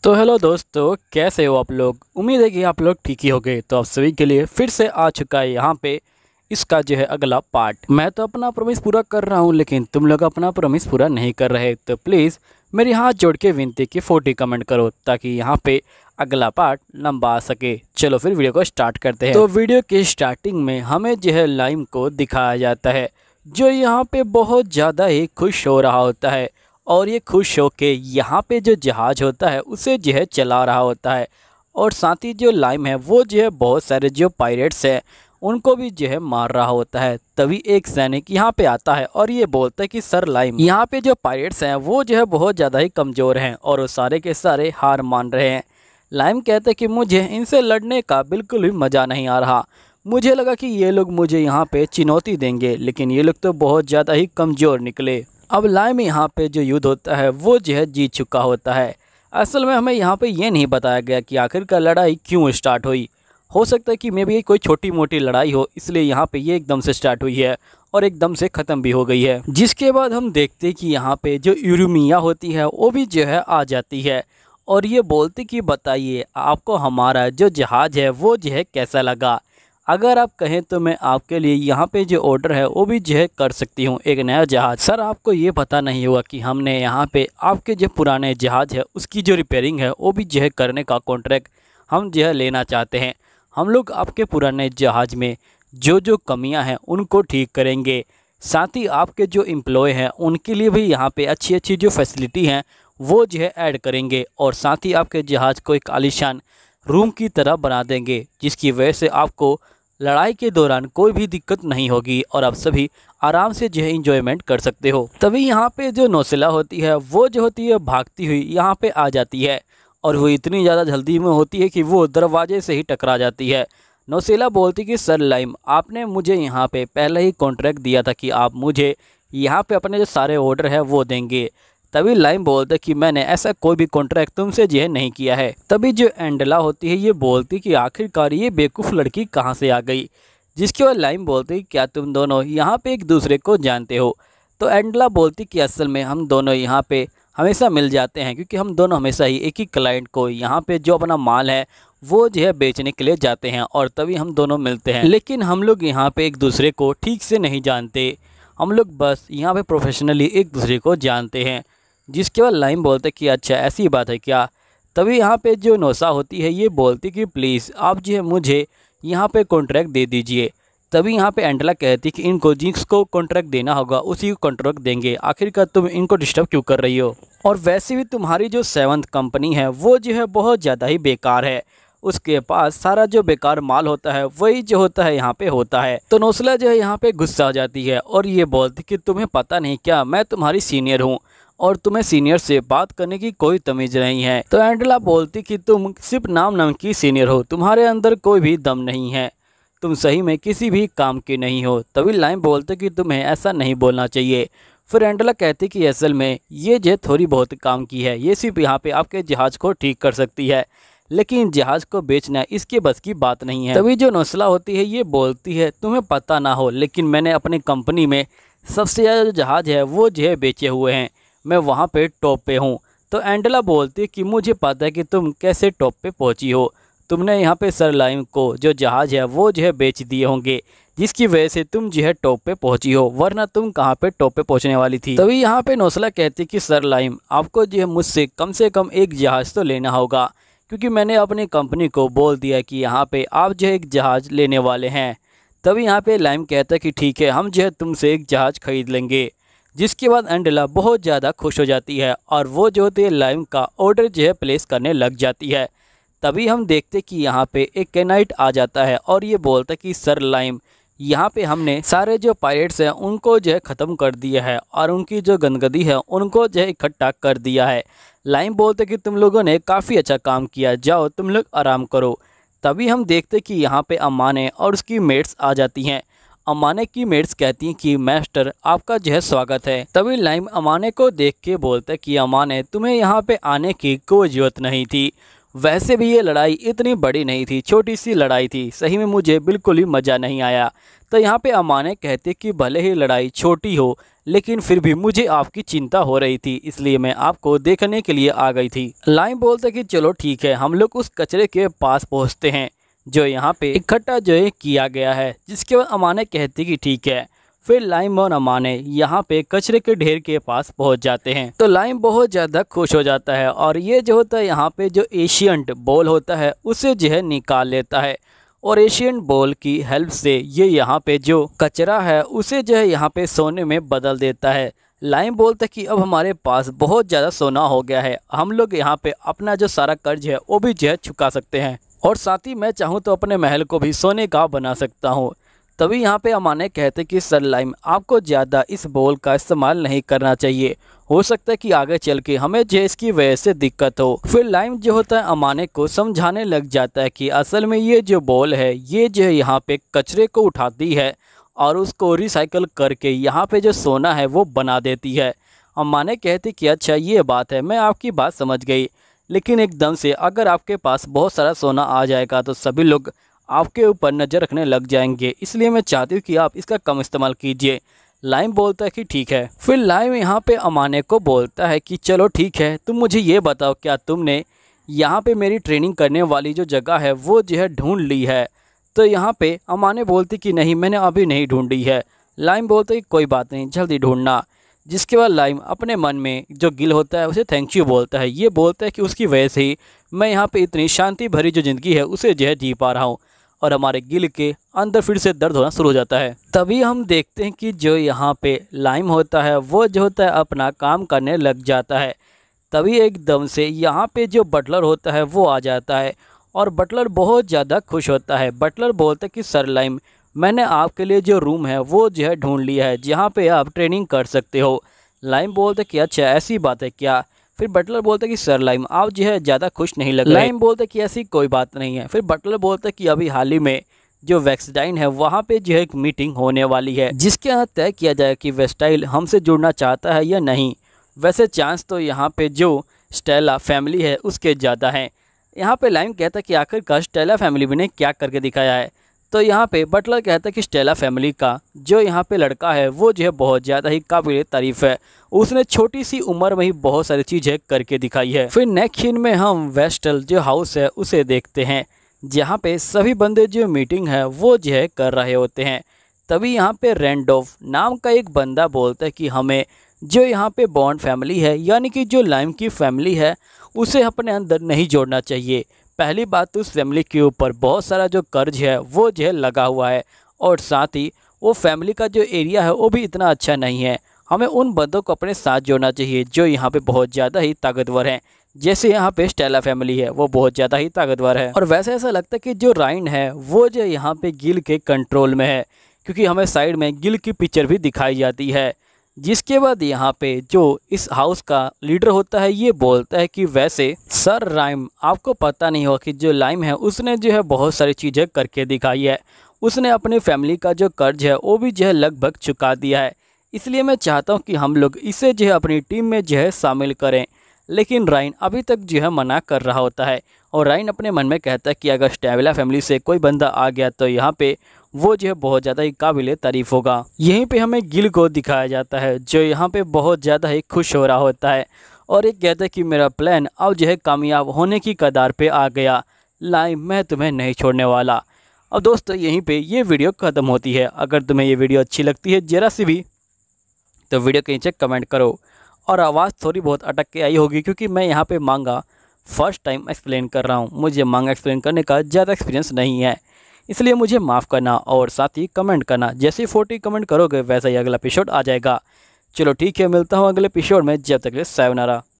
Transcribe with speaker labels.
Speaker 1: तो हेलो दोस्तों, कैसे हो आप लोग। उम्मीद है कि आप लोग ठीक ही होंगे। तो आप सभी के लिए फिर से आ चुका है यहाँ पे इसका जो है अगला पार्ट। मैं तो अपना प्रॉमिस पूरा कर रहा हूँ, लेकिन तुम लोग अपना प्रॉमिस पूरा नहीं कर रहे। तो प्लीज़ मेरी हाथ जोड़ के विनती कि 40 कमेंट करो, ताकि यहाँ पे अगला पार्ट लंबा आ सके। चलो फिर वीडियो को स्टार्ट करते हैं। तो वीडियो के स्टार्टिंग में हमें जो है लाइम को दिखाया जाता है, जो यहाँ पे बहुत ज़्यादा ही खुश हो रहा होता है। और ये खुश होके यहाँ पे जो जहाज़ होता है उसे जो है चला रहा होता है। और साथ ही जो लाइम है वो जो है बहुत सारे जो पायरेट्स हैं उनको भी जो है मार रहा होता है। तभी एक सैनिक यहाँ पे आता है और ये बोलता है कि सर लाइम, यहाँ पे जो पायरेट्स हैं वो जो है बहुत ज़्यादा ही कमज़ोर हैं और वो सारे के सारे हार मान रहे हैं। लाइम कहता है कि मुझे इनसे लड़ने का बिल्कुल भी मज़ा नहीं आ रहा। मुझे लगा कि ये लोग मुझे यहाँ पे चुनौती देंगे, लेकिन ये लोग तो बहुत ज़्यादा ही कमज़ोर निकले। अब लाइम यहाँ पे जो युद्ध होता है वो जो है जीत चुका होता है। असल में हमें यहाँ पे ये नहीं बताया गया कि आखिरकार लड़ाई क्यों स्टार्ट हुई। हो सकता है कि मे बी कोई छोटी मोटी लड़ाई हो, इसलिए यहाँ पे ये एकदम से स्टार्ट हुई है और एकदम से ख़त्म भी हो गई है। जिसके बाद हम देखते हैं कि यहाँ पे जो यूरुमिया होती है वो भी जो है आ जाती है और ये बोलती कि बताइए आपको हमारा जो जहाज़ है वो जो है कैसा लगा। अगर आप कहें तो मैं आपके लिए यहाँ पे जो ऑर्डर है वो भी जो है कर सकती हूँ, एक नया जहाज़। सर आपको ये पता नहीं होगा कि हमने यहाँ पे आपके जो पुराने जहाज़ है उसकी जो रिपेयरिंग है वो भी जो है करने का कॉन्ट्रैक्ट हम जो है लेना चाहते हैं। हम लोग आपके पुराने जहाज़ में जो जो कमियाँ हैं उनको ठीक करेंगे। साथ ही आपके जो एम्प्लॉय हैं उनके लिए भी यहाँ पे अच्छी अच्छी जो फैसिलिटी हैं वो जो है ऐड करेंगे। और साथ ही आपके जहाज़ को एक आलीशान रूम की तरह बना देंगे, जिसकी वजह से आपको लड़ाई के दौरान कोई भी दिक्कत नहीं होगी और आप सभी आराम से जो है इंजॉयमेंट कर सकते हो। तभी यहाँ पे जो नौसेना होती है वो जो होती है भागती हुई यहाँ पे आ जाती है और वो इतनी ज़्यादा जल्दी में होती है कि वो दरवाजे से ही टकरा जाती है। नौसेना बोलती कि सर लाइम, आपने मुझे यहाँ पे पहले ही कॉन्ट्रैक्ट दिया था कि आप मुझे यहाँ पे अपने जो सारे ऑर्डर है वो देंगे। तभी लाइम बोलते कि मैंने ऐसा कोई भी कॉन्ट्रैक्ट तुमसे जो है नहीं किया है। तभी जो एंडला होती है ये बोलती कि आखिरकार ये बेवकूफ़ लड़की कहाँ से आ गई। जिसके बाद लाइम बोलती क्या तुम दोनों यहाँ पे एक दूसरे को जानते हो। तो एंडला बोलती कि असल में हम दोनों यहाँ पे हमेशा मिल जाते हैं, क्योंकि हम दोनों हमेशा ही एक ही क्लाइंट को यहाँ पे जो अपना माल है वो जो है बेचने के लिए जाते हैं और तभी हम दोनों मिलते हैं। लेकिन हम लोग यहाँ पे एक दूसरे को ठीक से नहीं जानते, हम लोग बस यहाँ पे प्रोफेशनली एक दूसरे को जानते हैं। जिसके बाद लाइम बोलते कि अच्छा ऐसी बात है क्या। तभी यहाँ पे जो नौसा होती है ये बोलती कि प्लीज़ आप जो है मुझे यहाँ पे कॉन्ट्रैक्ट दे दीजिए। तभी यहाँ पे एंडला कहती कि इनको जिसको कॉन्ट्रैक्ट देना होगा उसी को कॉन्ट्रैक्ट देंगे, आखिरकार तुम इनको डिस्टर्ब क्यों कर रही हो। और वैसे भी तुम्हारी जो 7th कंपनी है वो जो है बहुत ज़्यादा ही बेकार है, उसके पास सारा जो बेकार माल होता है वही जो होता है यहाँ पे होता है। तो नौसला जो है यहाँ पे गुस्सा आ जाती है और ये बोलती कि तुम्हें पता नहीं क्या, मैं तुम्हारी सीनियर हूँ और तुम्हें सीनियर से बात करने की कोई तमीज़ नहीं है। तो एंडला बोलती कि तुम सिर्फ नाम की सीनियर हो, तुम्हारे अंदर कोई भी दम नहीं है, तुम सही में किसी भी काम के नहीं हो। तभी लाइम बोलते कि तुम्हें ऐसा नहीं बोलना चाहिए। फिर एंडला कहती कि असल में ये जो थोड़ी बहुत काम की है, ये सिर्फ यहाँ पे आपके जहाज़ को ठीक कर सकती है, लेकिन जहाज़ को बेचना इसके बस की बात नहीं है। तभी जो नौसला होती है ये बोलती है तुम्हें पता ना हो, लेकिन मैंने अपनी कंपनी में सबसे ज़्यादा जो जहाज़ है वो जो है बेचे हुए हैं, मैं वहाँ पे टॉप पे हूँ। तो एंडला बोलती कि मुझे पता है कि तुम कैसे टॉप पे पहुँची हो, तुमने यहाँ पे सर लाइम को जो जहाज़ है वो जो है बेच दिए होंगे, जिसकी वजह से तुम जो है टॉप पे पहुँची हो, वरना तुम कहाँ पे टॉप पे पहुँचने वाली थी। तभी यहाँ पे नौसला कहती कि सर लाइम, आपको जो है मुझसे कम से कम एक जहाज़ तो लेना होगा, क्योंकि मैंने अपनी कंपनी को बोल दिया कि यहाँ पे आप जो है एक जहाज़ लेने वाले हैं। तभी यहाँ पे लाइम कहता है कि ठीक है, हम जो है तुमसे एक जहाज़ खरीद लेंगे। जिसके बाद एंडला बहुत ज़्यादा खुश हो जाती है और वो जो होती है लाइम का ऑर्डर जो है प्लेस करने लग जाती है। तभी हम देखते कि यहाँ पे एक कैनाइट आ जाता है और ये बोलता है कि सर लाइम, यहाँ पे हमने सारे जो पायरेट्स हैं उनको जो है ख़त्म कर दिया है और उनकी जो गंदगी है उनको जो है इकट्ठा कर दिया है। लाइम बोलते कि तुम लोगों ने काफ़ी अच्छा काम किया, जाओ तुम लोग आराम करो। तभी हम देखते कि यहाँ पे अमाने और उसकी मेट्स आ जाती हैं। अमाने की मेट्स कहती हैं कि मास्टर आपका जो है स्वागत है। तभी लाइम अमाने को देख के बोलता है कि अमाने, तुम्हें यहाँ पे आने की कोई ज़रूरत नहीं थी, वैसे भी ये लड़ाई इतनी बड़ी नहीं थी, छोटी सी लड़ाई थी। सही में मुझे बिल्कुल ही मज़ा नहीं आया। तो यहाँ पे अमाने कहते कि भले ही लड़ाई छोटी हो लेकिन फिर भी मुझे आपकी चिंता हो रही थी, इसलिए मैं आपको देखने के लिए आ गई थी। लाइम बोलते कि चलो ठीक है, हम लोग उस कचरे के पास पहुँचते हैं जो यहाँ पे इकट्ठा जो है किया गया है। जिसके बाद अमाने कहती कि ठीक है। फिर लाइम और अमाने यहाँ पे कचरे के ढेर के पास पहुँच जाते हैं। तो लाइम बहुत ज़्यादा खुश हो जाता है और ये जो होता है यहाँ पे जो एशियंट बॉल होता है उसे जो है निकाल लेता है और एशियन बॉल की हेल्प से ये यहाँ पे जो कचरा है उसे जो है यहाँ पे सोने में बदल देता है। लाइम बोलता है कि अब हमारे पास बहुत ज़्यादा सोना हो गया है, हम लोग यहाँ पे अपना जो सारा कर्ज है वो भी जो है चुका सकते हैं और साथ ही मैं चाहूँ तो अपने महल को भी सोने का बना सकता हूँ। तभी यहाँ पे अमाने कहते कि सर लाइम, आपको ज़्यादा इस बॉल का इस्तेमाल नहीं करना चाहिए, हो सकता है कि आगे चल के हमें जो इसकी वजह से दिक्कत हो। फिर लाइम जो होता है अमाने को समझाने लग जाता है कि असल में ये जो बॉल है ये जो है यहाँ पे कचरे को उठाती है और उसको रिसाइकल करके यहाँ पे जो सोना है वो बना देती है। अमाने कहते कि अच्छा ये बात है, मैं आपकी बात समझ गई, लेकिन एकदम से अगर आपके पास बहुत सारा सोना आ जाएगा तो सभी लोग आपके ऊपर नज़र रखने लग जाएंगे, इसलिए मैं चाहती हूँ कि आप इसका कम इस्तेमाल कीजिए। लाइम बोलता है कि ठीक है। फिर लाइम यहाँ पे अमाने को बोलता है कि चलो ठीक है, तुम मुझे ये बताओ क्या तुमने यहाँ पे मेरी ट्रेनिंग करने वाली जो जगह है वो जो है ढूंढ ली है। तो यहाँ पे अमाने बोलती कि नहीं, मैंने अभी नहीं ढूंढी है। लाइम बोलते कि कोई बात नहीं, जल्दी ढूंढना। जिसके बाद लाइम अपने मन में जो गिल होता है उसे थैंक यू बोलता है। ये बोलता है कि उसकी वजह से ही मैं यहाँ पे इतनी शांति भरी जो ज़िंदगी है उसे जो है जी पा रहा हूँ और हमारे गिल के अंदर फिर से दर्द होना शुरू हो जाता है। तभी हम देखते हैं कि जो यहाँ पे लाइम होता है वो जो होता है अपना काम करने लग जाता है। तभी एकदम से यहाँ पे जो बटलर होता है वो आ जाता है और बटलर बहुत ज़्यादा खुश होता है। बटलर बोलता है कि सर लाइम, मैंने आपके लिए जो रूम है वो जो है ढूंढ लिया है जहाँ पे आप ट्रेनिंग कर सकते हो। लाइम बोलता है कि अच्छा ऐसी बात है क्या। फिर बटलर बोलता है कि सर लाइम, आप जो है ज़्यादा खुश नहीं लग रहे। लाइम बोलता है कि ऐसी कोई बात नहीं है। फिर बटलर बोलता है कि अभी हाल ही में जो वेस्टाइल है वहाँ पे जो है एक मीटिंग होने वाली है जिसके अंदर तय किया जाए कि वेस्टाइल हमसे जुड़ना चाहता है या नहीं। वैसे चांस तो यहाँ पे जो स्टेला फैमिली है उसके ज़्यादा हैं। यहाँ पे लाइम कहता है कि आखिरकार स्टेला फैमिली ने क्या करके दिखाया है। तो यहाँ पे बटलर कहता है कि स्टेला फैमिली का जो यहाँ पे लड़का है वो जो है बहुत ज़्यादा ही काबिल तारीफ़ है, उसने छोटी सी उम्र में ही बहुत सारी चीज़ें करके दिखाई है। फिर नेक्स्ट सीन में हम वेस्टल जो हाउस है उसे देखते हैं जहाँ पे सभी बंदे जो मीटिंग है वो जो है कर रहे होते हैं। तभी यहाँ पे रैंडोल्फ नाम का एक बंदा बोलता है कि हमें जो यहाँ पे बॉन्ड फैमिली है यानी कि जो लाइम की फैमिली है उसे अपने अंदर नहीं जोड़ना चाहिए। पहली बात तो उस फैमिली के ऊपर बहुत सारा जो कर्ज है वो जो है लगा हुआ है और साथ ही वो फैमिली का जो एरिया है वो भी इतना अच्छा नहीं है। हमें उन बंदों को अपने साथ जोड़ना चाहिए जो यहाँ पे बहुत ज़्यादा ही ताकतवर हैं। जैसे यहाँ पे स्टेला फैमिली है वो बहुत ज़्यादा ही ताकतवर है और वैसे ऐसा लगता है कि जो राइन है वो जो यहाँ पे गिल के कंट्रोल में है, क्योंकि हमें साइड में गिल की पिक्चर भी दिखाई जाती है। जिसके बाद यहाँ पे जो इस हाउस का लीडर होता है ये बोलता है कि वैसे सर राइम, आपको पता नहीं हो कि जो लाइम है उसने जो है बहुत सारी चीज़ें करके दिखाई है। उसने अपनी फैमिली का जो कर्ज है वो भी जो है लगभग चुका दिया है, इसलिए मैं चाहता हूँ कि हम लोग इसे जो है अपनी टीम में जो है शामिल करें। लेकिन राइन अभी तक जो है मना कर रहा होता है और राइन अपने मन में कहता है कि अगर स्टेला फैमिली से कोई बंदा आ गया तो यहाँ पे वो जो है बहुत ज़्यादा ही काबिल तारीफ़ होगा। यहीं पे हमें गिल को दिखाया जाता है जो यहाँ पे बहुत ज़्यादा ही खुश हो रहा होता है और एक कहता है कि मेरा प्लान अब जो है कामयाब होने की कगार पे आ गया, लाइम मैं तुम्हें नहीं छोड़ने वाला। और दोस्तों यहीं पे ये वीडियो ख़त्म होती है। अगर तुम्हें ये वीडियो अच्छी लगती है ज़रा सी भी तो वीडियो के नीचे कमेंट करो। और आवाज़ थोड़ी बहुत अटक के आई होगी क्योंकि मैं यहाँ पे मांगा फर्स्ट टाइम एक्सप्लेन कर रहा हूँ, मुझे मांगा एक्सप्लेन करने का ज़्यादा एक्सपीरियंस नहीं है, इसलिए मुझे माफ़ करना और साथ ही कमेंट करना। जैसे 40 कमेंट करोगे वैसा ही अगला एपिसोड आ जाएगा। चलो ठीक है, मिलता हूँ अगले एपिसोड में, जब तक के लिए सायोनारा।